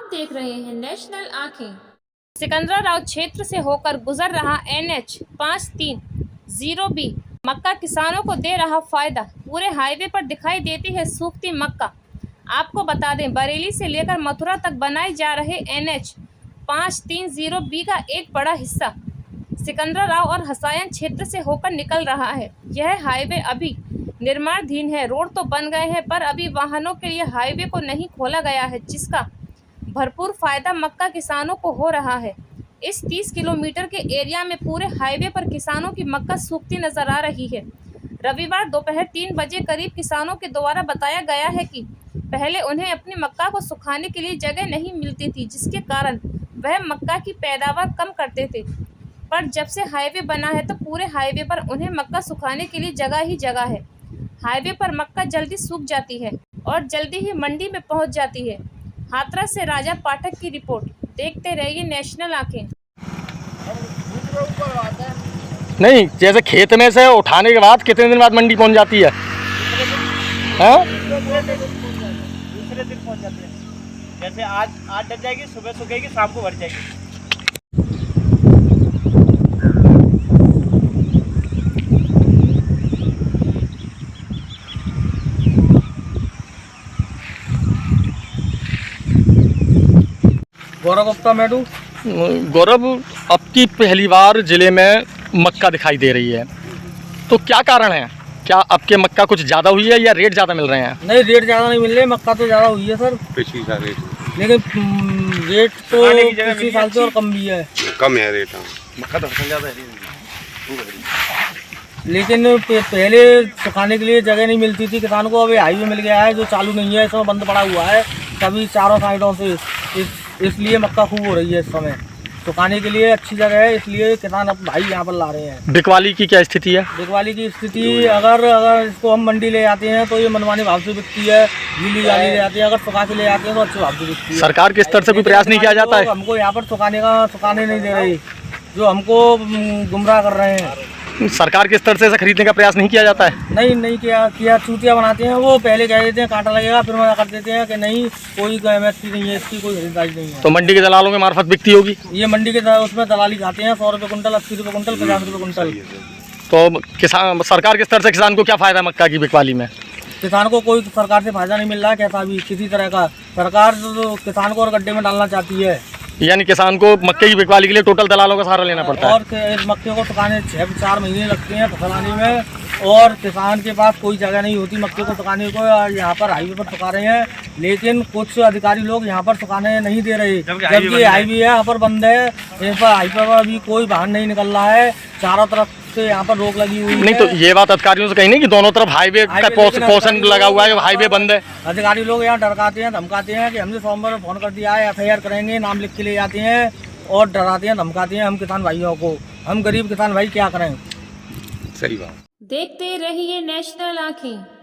आप देख रहे हैं नेशनल आंखें। सिकंदराबाद क्षेत्र से होकर गुजर रहा NH 530B मक्का किसानों को दे रहा फायदा। पूरे हाईवे पर दिखाई देती है सूखती मक्का। आपको बता दें, बरेली से लेकर मथुरा तक बनाए जा रहे NH 530B का एक बड़ा हिस्सा सिकंदराबाद और हसायन क्षेत्र से होकर निकल रहा है। यह हाईवे अभी निर्माणाधीन है। रोड तो बन गए हैं, पर अभी वाहनों के लिए हाईवे को नहीं खोला गया है, जिसका भरपूर फायदा मक्का किसानों को हो रहा है। इस 30 किलोमीटर के एरिया में पूरे हाईवे पर किसानों की मक्का सूखती नजर आ रही है। रविवार दोपहर 3 बजे करीब किसानों के द्वारा बताया गया है कि पहले उन्हें अपनी मक्का को सुखाने के लिए जगह नहीं मिलती थी, जिसके कारण वह मक्का की पैदावार कम करते थे। पर जब से हाईवे बना है तो पूरे हाईवे पर उन्हें मक्का सुखाने के लिए जगह ही जगह है। हाईवे पर मक्का जल्दी सूख जाती है और जल्दी ही मंडी में पहुंच जाती है। हाथरस से राजा पाठक की रिपोर्ट। देखते रहिए नेशनल आंखें। नहीं, जैसे खेत में से उठाने के बाद कितने दिन बाद मंडी पहुंच जाती है? दूसरे दिन पहुंच जाती है। जैसे आज डल जाएगी, सुबह सूखेगी, शाम को भर जाएगी। गौरव गुप्ता मैडू। गौरव, अब की पहली बार जिले में मक्का दिखाई दे रही है, तो क्या कारण है? क्या आपके मक्का कुछ ज़्यादा हुई है या रेट ज़्यादा मिल रहे हैं? नहीं, रेट ज़्यादा नहीं मिल रहे, मक्का तो ज़्यादा हुई है सर पिछली साल रेट, लेकिन रेट तो पिछली साल से और कम भी है। कम है रेट। मक्का तो ज़्यादा है, लेकिन पहले सुखाने के लिए जगह नहीं मिलती थी किसान को। अभी हाईवे मिल गया है जो चालू नहीं है, इसमें बंद पड़ा हुआ है सभी चारों साइडों से। इसलिए मक्का खूब हो रही है इस समय। सुखाने के लिए अच्छी जगह है, इसलिए किसान अब भाई यहाँ पर ला रहे हैं। बिकवाली की क्या स्थिति है? बिकवाली की स्थिति, अगर इसको हम मंडी ले जाते हैं तो ये मनमानी भाव से बिकती है। गीली जाली ले जाते हैं, अगर सुखा के ले जाते हैं तो अच्छे भाव से बिकती है। सरकार के स्तर से कोई प्रयास नहीं किया जाता है? हमको यहाँ पर सुखाने नहीं दे रही, जो हमको गुमराह कर रहे हैं। सरकार के स्तर से ऐसा खरीदने का प्रयास नहीं किया जाता है? नहीं किया। चूतिया बनाते हैं वो, पहले कह देते हैं कांटा लगेगा, फिर मना कर देते हैं कि नहीं, कोई MSP नहीं है, इसकी कोई खरीदारी नहीं है। तो मंडी के दलालों के मार्फत बिकती होगी? ये मंडी के उसमें दलाली खाते हैं 100 रुपये कुंटल, 80 रुपये कुंटल, 50 रुपये कुंटल। तो किसान, सरकार के स्तर से किसान को क्या फायदा मक्का की बिकवाली में? किसान को कोई सरकार से फायदा नहीं मिल रहा है, कैसा भी किसी तरह का। सरकार तो किसान को और गड्ढे में डालना चाहती है। यानी किसान को मक्के की बिकवाली के लिए टोटल दलालों का सहारा लेना पड़ता है। और मक्के को सुखाने 6-4 महीने लगते हैं फसल आने में, और किसान के पास कोई जगह नहीं होती मक्के को सुखाने को। यहाँ पर हाईवे पर सुखा रहे हैं, लेकिन कुछ अधिकारी लोग यहाँ पर सुखाने नहीं दे रहे, जबकि हाईवे है यहाँ पर बंद है। यहाँ पर हाईवे पर अभी कोई वाहन नहीं निकल रहा है, चारों तरफ से यहाँ पर रोक लगी हुई है। नहीं, तो ये बात अधिकारियों से कही नहीं कि दोनों तरफ हाईवे का पोर्शन लगा हुआ है, हाईवे बंद है? अधिकारी लोग यहाँ डरकाते हैं, धमकाते हैं कि हमने सोमवार फोन कर दिया है, FIR करेंगे, नाम लिख के ले जाते हैं और डराते हैं, धमकाते हैं हम किसान भाइयों को। हम गरीब किसान भाई क्या करें? सही बात। देखते रहिए नेशनल आंखें।